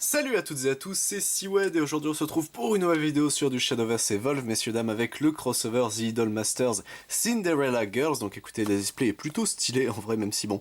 Salut à toutes et à tous, c'est Seawed et aujourd'hui on se retrouve pour une nouvelle vidéo sur du Shadowverse Evolve, messieurs dames, avec le crossover The Idol Masters Cinderella Girls. Donc écoutez, le display est plutôt stylé en vrai, même si bon,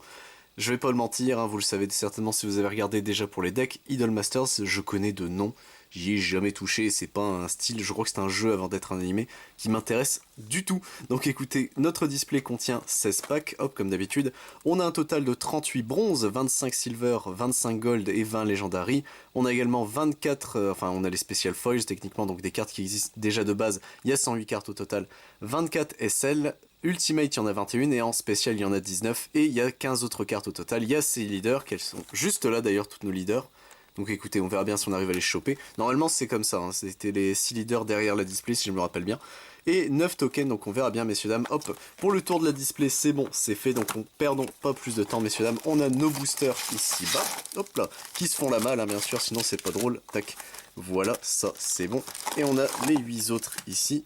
je vais pas le mentir, hein, vous le savez certainement si vous avez regardé déjà pour les decks. Idol Masters, je connais de nom, j'y ai jamais touché, c'est pas un style, je crois que c'est un jeu avant d'être un animé, qui m'intéresse du tout. Donc écoutez, notre display contient 16 packs, hop, comme d'habitude. On a un total de 38 bronzes, 25 silver, 25 gold et 20 legendary. On a également 24, enfin on a les special foils techniquement, donc des cartes qui existent déjà de base, il y a 108 cartes au total, 24 SL, Ultimate il y en a 21 et en spécial il y en a 19 et il y a 15 autres cartes au total. Il y a ces leaders, qu'elles sont juste là d'ailleurs, toutes nos leaders. Donc écoutez, on verra bien si on arrive à les choper. Normalement c'est comme ça, hein. C'était les 6 leaders derrière la display si je me rappelle bien. Et 9 tokens, donc on verra bien messieurs dames. Hop, pour le tour de la display c'est bon, c'est fait, donc on perdons pas plus de temps messieurs dames. On a nos boosters ici bas, hop là, qui se font la malle hein, bien sûr, sinon c'est pas drôle. Tac, voilà, ça c'est bon. Et on a les 8 autres ici.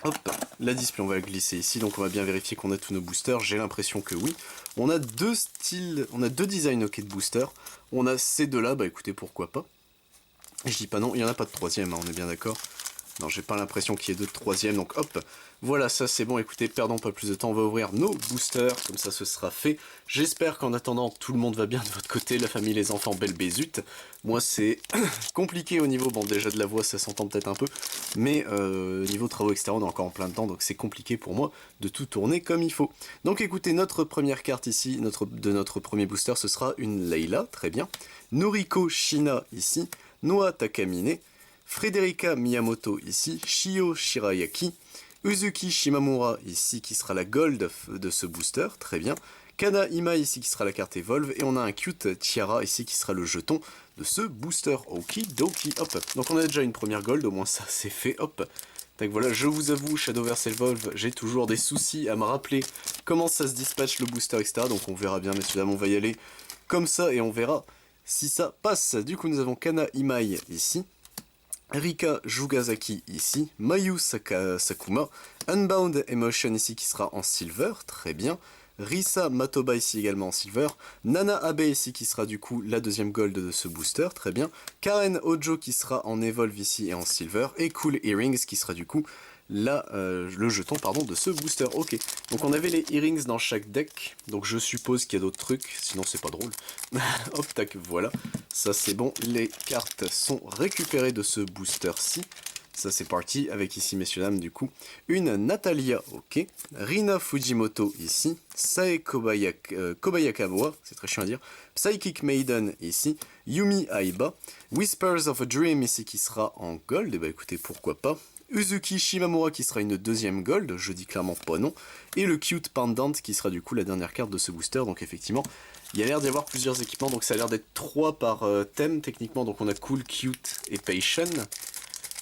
Hop, la display on va la glisser ici, donc on va bien vérifier qu'on a tous nos boosters, j'ai l'impression que oui. On a deux styles, on a deux designs ok de boosters, on a ces deux là, bah écoutez pourquoi pas. Je dis pas non, il n'y en a pas de troisième, hein, on est bien d'accord. Non, j'ai pas l'impression qu'il y ait de troisième, donc hop, voilà, ça c'est bon, écoutez, perdons pas plus de temps, on va ouvrir nos boosters, comme ça ce sera fait. J'espère qu'en attendant, tout le monde va bien de votre côté, la famille, les enfants, belle bézute. Moi c'est compliqué au niveau, bon déjà de la voix ça s'entend peut-être un peu, mais niveau travaux extérieurs on est encore en plein dedans, donc c'est compliqué pour moi de tout tourner comme il faut. Donc écoutez, notre première carte ici, de notre premier booster, ce sera une Layla, très bien. Noriko Shina ici, Noa Takamine, Frederica Miyamoto ici, Shio Shirayaki, Uzuki Shimamura ici qui sera la gold de ce booster, très bien. Kana Ima ici qui sera la carte Evolve, et on a un cute Tiara ici qui sera le jeton de ce booster. Okidoki, hop. Donc on a déjà une première gold, au moins ça c'est fait, hop. Donc voilà, je vous avoue, Shadowverse Evolve, j'ai toujours des soucis à me rappeler comment ça se dispatche le booster, etc. Donc on verra bien, messieurs dames, on va y aller comme ça et on verra si ça passe. Du coup, nous avons Kana Imai ici. Rika Jugazaki ici, Mayu Sakuma, Unbound Emotion ici qui sera en silver, très bien, Risa Matoba ici également en silver, Nana Abe ici qui sera du coup la deuxième gold de ce booster, très bien, Karen Ojo qui sera en evolve ici et en silver, et Cool Earrings qui sera du coup le jeton pardon, de ce booster. Ok, donc on avait les earrings dans chaque deck, donc je suppose qu'il y a d'autres trucs, sinon c'est pas drôle. Hop, tac, voilà, ça c'est bon, les cartes sont récupérées de ce booster-ci. Ça c'est parti, avec ici messieurs dames du coup, une Natalia, ok, Rina Fujimoto ici, Sae Kobayakawa, c'est très chiant à dire, Psychic Maiden ici, Yumi Aiba, Whispers of a Dream ici qui sera en gold, et bah écoutez pourquoi pas, Uzuki Shimamura qui sera une deuxième gold, je dis clairement pas non, et le Cute Pendant qui sera du coup la dernière carte de ce booster, donc effectivement, il y a l'air d'y avoir plusieurs équipements, donc ça a l'air d'être 3 par thème techniquement, donc on a Cool, Cute et Patient,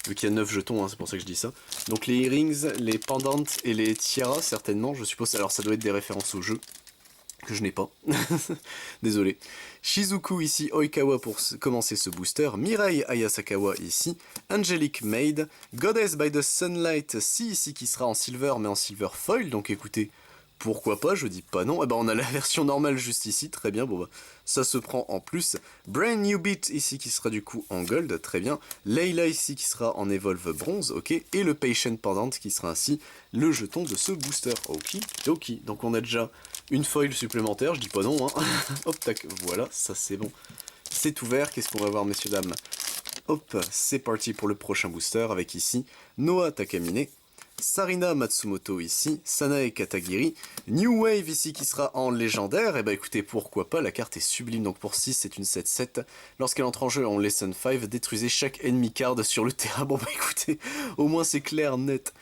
vu qu'il y a 9 jetons, hein, c'est pour ça que je dis ça. Donc les earrings, les pendants et les tiaras certainement, je suppose, alors ça doit être des références au jeu, que je n'ai pas, désolé. Shizuku ici, Oikawa pour commencer ce booster, Mirai Ayasakawa ici, Angelic Maid, Goddess by the Sunlight, si ici qui sera en silver mais en silver foil, donc écoutez, pourquoi pas, je dis pas non. Eh ben on a la version normale juste ici, très bien, bon bah ça se prend en plus. Brand New Beat ici qui sera du coup en gold, très bien. Layla ici qui sera en evolve bronze, ok. Et le Patient Pendant qui sera ainsi le jeton de ce booster, ok. Donc on a déjà une foil supplémentaire, je dis pas non, hein. Hop, tac, voilà, ça c'est bon. C'est ouvert, qu'est-ce qu'on va voir messieurs dames? Hop, c'est parti pour le prochain booster avec ici Noa Takamine, Sarina Matsumoto ici, Sanae Katagiri, New Wave ici qui sera en légendaire, et bah écoutez pourquoi pas, la carte est sublime, donc pour 6 c'est une 7-7, lorsqu'elle entre en jeu en Lesson 5, détruisez chaque enemy card sur le terrain, bon bah écoutez, au moins c'est clair, net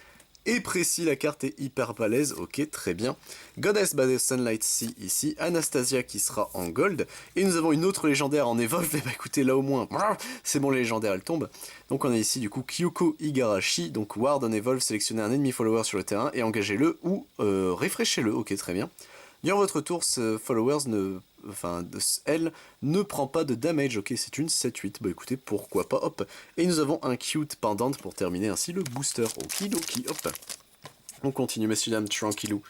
et précis, la carte est hyper balèze, ok, très bien. Goddess by the Sunlight C ici, Anastasia qui sera en gold, et nous avons une autre légendaire en evolve, et bah écoutez, là au moins, c'est bon, les légendaires elles tombent. Donc on a ici du coup Kyoko Igarashi, donc Ward en evolve, sélectionnez un ennemi follower sur le terrain et engagez-le ou refreshez-le, ok, très bien. Durant votre tour, ce followers elle ne prend pas de damage, ok, c'est une 7-8, bah écoutez, pourquoi pas, hop. Et nous avons un cute pendant pour terminer ainsi le booster, okidoki, hop. On continue, messieurs dames, tranquillou,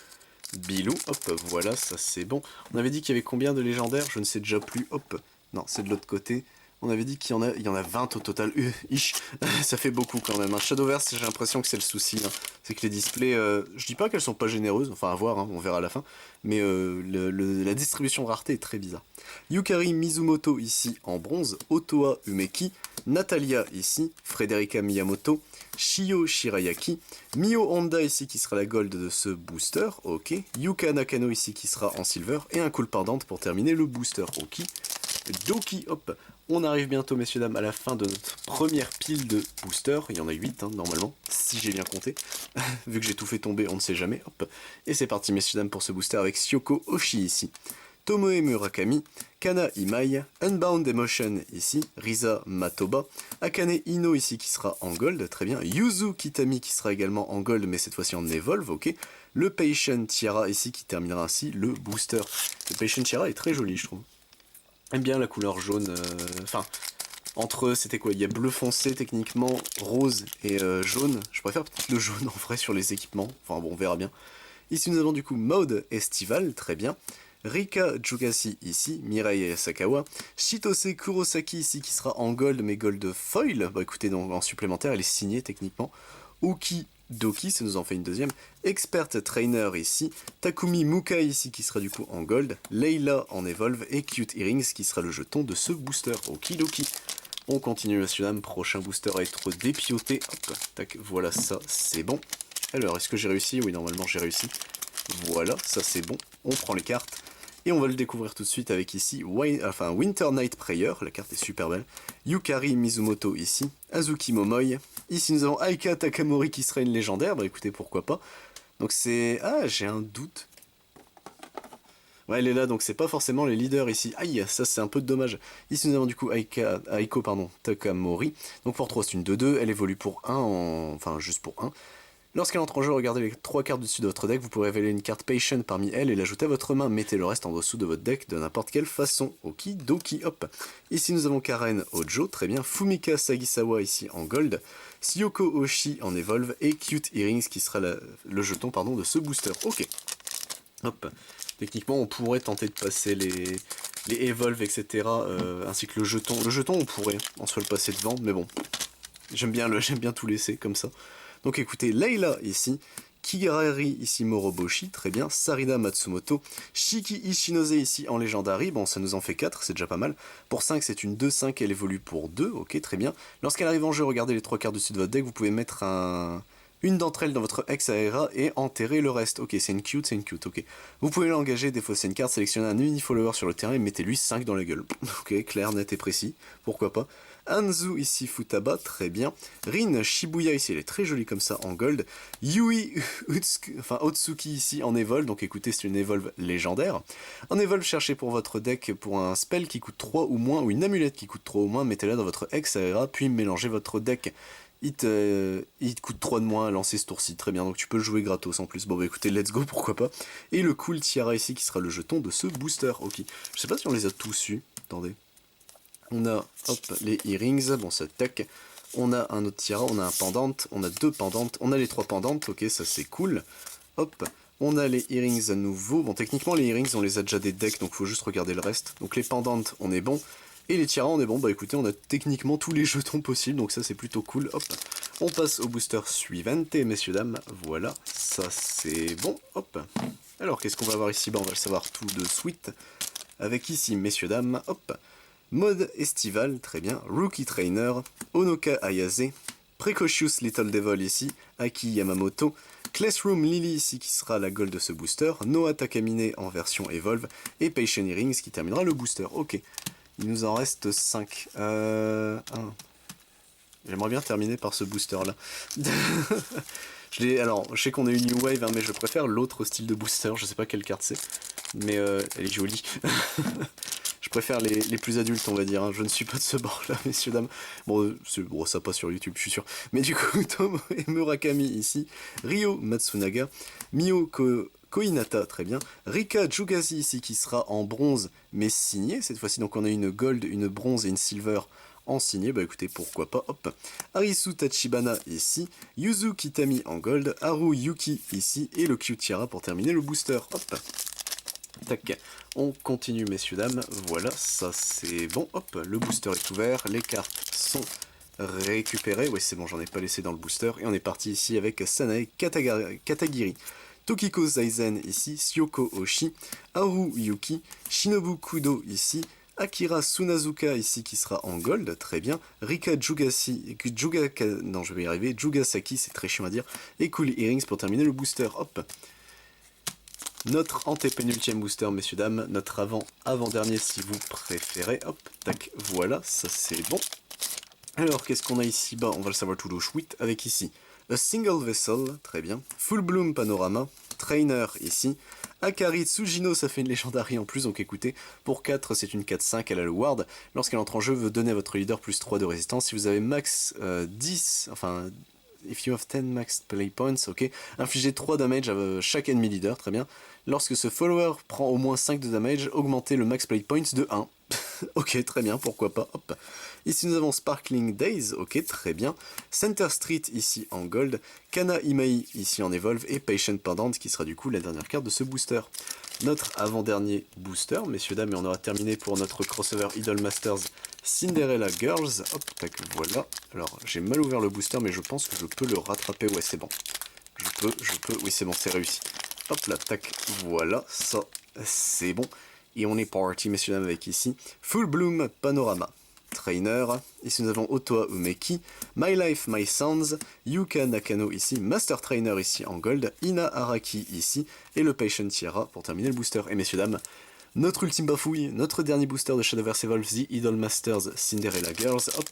bilou, hop, voilà, ça c'est bon. On avait dit qu'il y avait combien de légendaires, je ne sais déjà plus, hop. Non, c'est de l'autre côté. On avait dit il y en a 20 au total. Ish. Ça fait beaucoup quand même. Un Shadowverse, j'ai l'impression que c'est le souci. Hein. C'est que les displays, je dis pas qu'elles sont pas généreuses, enfin à voir, hein, on verra à la fin. Mais la distribution de rareté est très bizarre. Yukari Mizumoto ici en bronze, Otoa Umeki, Natalia ici, Frederica Miyamoto, Shio Shirayaki, Mio Honda ici qui sera la gold de ce booster, ok. Yuka Nakano ici qui sera en silver, et un cool pendant pour terminer le booster, ok. Doki, hop, on arrive bientôt messieurs dames à la fin de notre première pile de boosters, il y en a 8 hein, normalement, si j'ai bien compté, vu que j'ai tout fait tomber, on ne sait jamais, hop. Et c'est parti messieurs dames pour ce booster avec Syoko Oshi ici, Tomoe Murakami, Kana Imai, Unbound Emotion ici, Risa Matoba, Akane Ino ici qui sera en gold, très bien, Yuzu Kitami qui sera également en gold mais cette fois-ci en evolve, ok, le Patient Tiara ici qui terminera ainsi le booster. Le Patient Tiara est très joli je trouve. J'aime bien la couleur jaune, enfin, entre c'était quoi, il y a bleu foncé techniquement, rose et jaune, je préfère peut-être le jaune en vrai sur les équipements, enfin bon on verra bien. Ici nous avons du coup Mode Estival, très bien. Rika Jukasi ici, Mirai Sakawa, Shitose Kurosaki ici qui sera en gold mais gold foil, bah écoutez donc en supplémentaire elle est signée techniquement, Uki Doki, ça nous en fait une deuxième, Expert Trainer ici, Takumi Mukai ici qui sera du coup en gold, Leila en evolve et Cute Earrings qui sera le jeton de ce booster, Okidoki. On continue messieurs dames, prochain booster à être dépioté, hop, tac, voilà ça c'est bon. Alors est-ce que j'ai réussi? Oui normalement j'ai réussi. Voilà, ça c'est bon, on prend les cartes. Et on va le découvrir tout de suite avec ici Winter Night Prayer, la carte est super belle. Yukari Mizumoto ici, Azuki Momoi. Ici nous avons Aika Takamori qui serait une légendaire, bah écoutez pourquoi pas. Donc c'est... Ah j'ai un doute. Ouais elle est là donc c'est pas forcément les leaders ici. Aïe ça c'est un peu dommage. Ici nous avons du coup Aiko Takamori. Donc pour 3 c'est une 2-2, elle évolue pour 1 enfin juste pour 1. Lorsqu'elle entre en jeu, regardez les 3 cartes du dessus de votre deck, vous pourrez révéler une carte Patient parmi elles et l'ajouter à votre main. Mettez le reste en dessous de votre deck de n'importe quelle façon. Okidoki, hop. Ici nous avons Karen Ojo, très bien. Fumika Sagisawa ici en gold. Syoko Oshi en evolve et Cute Earrings qui sera le jeton pardon, de ce booster. Ok. Hop. Techniquement on pourrait tenter de passer les evolve etc. Ainsi que le jeton. Le jeton on pourrait en soit le passer devant mais bon. J'aime bien tout laisser comme ça. Donc écoutez, Leila ici, Kigarari ici Moroboshi, très bien, Sarida Matsumoto, Shiki Ishinose ici en Legendary, bon ça nous en fait 4, c'est déjà pas mal. Pour 5 c'est une 2-5, elle évolue pour 2, ok très bien. Lorsqu'elle arrive en jeu, regardez les 3 cartes dessus de votre deck, vous pouvez mettre une d'entre elles dans votre ex-aera et enterrer le reste. Ok, c'est une cute, ok. Vous pouvez l'engager, défausser une carte, sélectionner un mini-follower sur le terrain et mettez-lui 5 dans la gueule. Ok, clair, net et précis, pourquoi pas. Anzu ici Futaba, très bien. Rin Shibuya ici, elle est très jolie comme ça en gold. Yui Otsuki ici en evolve, donc écoutez c'est une evolve légendaire. En evolve, cherchez pour votre deck pour un spell qui coûte 3 ou moins, ou une amulette qui coûte 3 ou moins, mettez-la dans votre ex-aera, puis mélangez votre deck. Il te coûte 3 de moins à lancer ce tour-ci, très bien, donc tu peux le jouer gratos en plus. Bon bah écoutez, let's go, pourquoi pas. Et le cool Tiara ici qui sera le jeton de ce booster, ok. Je sais pas si on les a tous eus, attendez. On a, hop, les earrings, bon ça tac. On a un autre tiara, on a un pendant, on a 2 pendantes, on a les 3 pendantes, ok ça c'est cool. Hop, on a les earrings à nouveau. Bon techniquement les earrings on les a déjà des decks donc faut juste regarder le reste. Donc les pendantes on est bon. Et les tiaras on est bon, bah écoutez on a techniquement tous les jetons possibles donc ça c'est plutôt cool. Hop, on passe au booster suivante messieurs dames, voilà, ça c'est bon, hop. Alors qu'est-ce qu'on va avoir ici? Bah on va le savoir tout de suite. Avec ici messieurs dames, hop. Mode Estival, très bien, Rookie Trainer, Onoka Ayase, Precocious Little Devil ici, Aki Yamamoto, Classroom Lily ici qui sera la gold de ce booster, Noah Takamine en version Evolve, et Patient Earrings qui terminera le booster. Ok, il nous en reste 5. J'aimerais bien terminer par ce booster là. Alors, je sais qu'on a une New Wave, hein, mais je préfère l'autre style de booster, je sais pas quelle carte c'est, mais elle est jolie. Je préfère les plus adultes, on va dire. Hein. Je ne suis pas de ce bord-là, messieurs, dames. Bon, ça passe sur YouTube, je suis sûr. Mais du coup, Tomo et Murakami ici. Ryo Matsunaga. Mio Koinata, très bien. Rika Jugazi ici, qui sera en bronze, mais signé. Cette fois-ci, donc on a une gold, une bronze et une silver en signé. Bah écoutez, pourquoi pas. Hop. Arisu Tachibana ici. Yuzu Kitami en gold. Haru Yuki ici. Et le Q Tiara pour terminer le booster. Hop. Tac, on continue messieurs dames, voilà, ça c'est bon, hop, le booster est ouvert, les cartes sont récupérées, ouais c'est bon, j'en ai pas laissé dans le booster, et on est parti ici avec Sanae Katagiri, Tokiko Zaizen ici, Syoko Oshi, Haru Yuki, Shinobu Kudo ici, Akira Sunazuka ici qui sera en gold, très bien, Rika non je vais y arriver, Jugasaki, c'est très chiant à dire, et Cool Earrings pour terminer le booster, hop. Notre antépénultième booster, messieurs dames, notre avant-dernier si vous préférez, hop, tac, voilà, ça c'est bon. Alors, qu'est-ce qu'on a ici? Bah, on va le savoir tout suite, avec ici, A Single Vessel, très bien, Full Bloom Panorama, Trainer ici, Akari Tsujino, ça fait une légendarie en plus, donc écoutez, pour 4, c'est une 4-5, elle a le ward, lorsqu'elle entre en jeu, veut donner à votre leader plus 3 de résistance, si vous avez max 10, enfin... If you have 10 max play points, ok. Infligez 3 damage à chaque ennemi leader, très bien. Lorsque ce follower prend au moins 5 de damage, augmentez le max play points de 1. Ok, très bien, pourquoi pas, hop. Ici nous avons Sparkling Days, ok, très bien. Center Street ici en gold. Kana Imai ici en evolve. Et Patient Pendant qui sera du coup la dernière carte de ce booster. Notre avant-dernier booster, messieurs dames, et on aura terminé pour notre crossover Idol Masters Cinderella Girls. Hop, tac, voilà. Alors, j'ai mal ouvert le booster, mais je pense que je peux le rattraper. Ouais, c'est bon. Je peux. Oui, c'est bon, c'est réussi. Hop là, tac, voilà. Ça, c'est bon. Et on est parti, messieurs dames, avec ici Full Bloom Panorama. Trainer, ici nous avons Otoa Umeki, My Life, My Sounds, Yuka Nakano ici, Master Trainer ici en gold, Ina Araki ici, et le Patient Tiara pour terminer le booster. Et messieurs dames, notre ultime bafouille, notre dernier booster de Shadowverse Evolve, The Idol Masters Cinderella Girls, hop,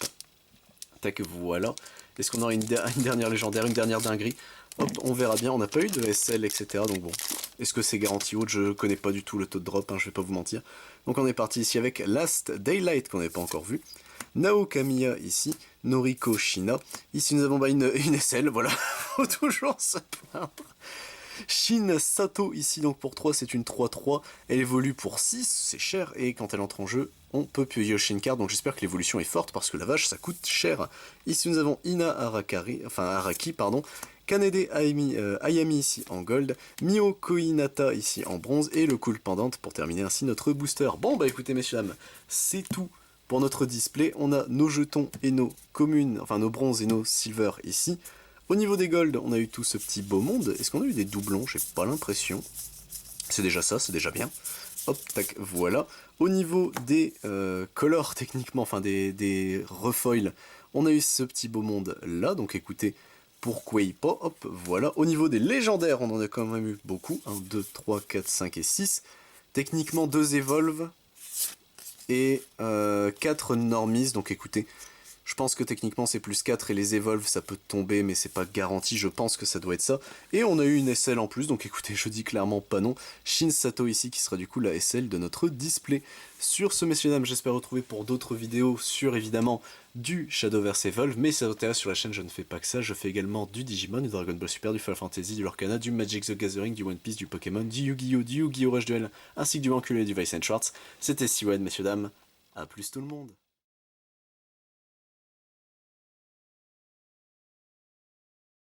tac, voilà. Est-ce qu'on aura une dernière légendaire, une dernière dinguerie? Hop, on verra bien, on n'a pas eu de SL, etc. Donc bon, est-ce que c'est garanti haute? Je connais pas du tout le taux de drop, hein, je vais pas vous mentir. Donc on est parti ici avec Last Daylight, qu'on n'avait pas encore vu. Nao Kamiya ici, Noriko Shina. Ici nous avons bah, une SL, voilà, faut toujours se plaindre. Shin Sato ici donc pour 3, c'est une 3-3, elle évolue pour 6, c'est cher, et quand elle entre en jeu, on peut piocher Shin Card, donc j'espère que l'évolution est forte, parce que la vache, ça coûte cher. Ici nous avons Ina Araki, pardon, Kanede Ayami ici en gold, Mio Koinata ici en bronze, et le Cool Pendant pour terminer ainsi notre booster. Bon bah écoutez messieurs dames, c'est tout pour notre display, on a nos jetons et nos communes, enfin nos bronzes et nos silver ici. Au niveau des gold, on a eu tout ce petit beau monde. Est-ce qu'on a eu des doublons? J'ai pas l'impression. C'est déjà ça, c'est déjà bien. Hop, tac, voilà. Au niveau des colors, techniquement, enfin des refoils, on a eu ce petit beau monde là. Donc écoutez, pourquoi pas? Hop, voilà. Au niveau des légendaires, on en a quand même eu beaucoup. 1, 2, 3, 4, 5 et 6. Techniquement, 2 evolve et 4 normies. Donc écoutez, je pense que techniquement c'est plus 4 et les evolves ça peut tomber mais c'est pas garanti, je pense que ça doit être ça. Et on a eu une SL en plus, donc écoutez, je dis clairement pas non. Shin Sato ici qui sera du coup la SL de notre display. Sur ce messieurs dames, j'espère retrouver pour d'autres vidéos sur évidemment du Shadowverse Evolve, mais si ça vous intéresse sur la chaîne, je ne fais pas que ça, je fais également du Digimon, du Dragon Ball Super, du Final Fantasy, du Lorcana, du Magic the Gathering, du One Piece, du Pokémon, du Yu-Gi-Oh!, du Yu-Gi-Oh! Rush Duel, ainsi que du Banculé et du Vice and Schwartz. C'était Siwen messieurs dames, à plus tout le monde.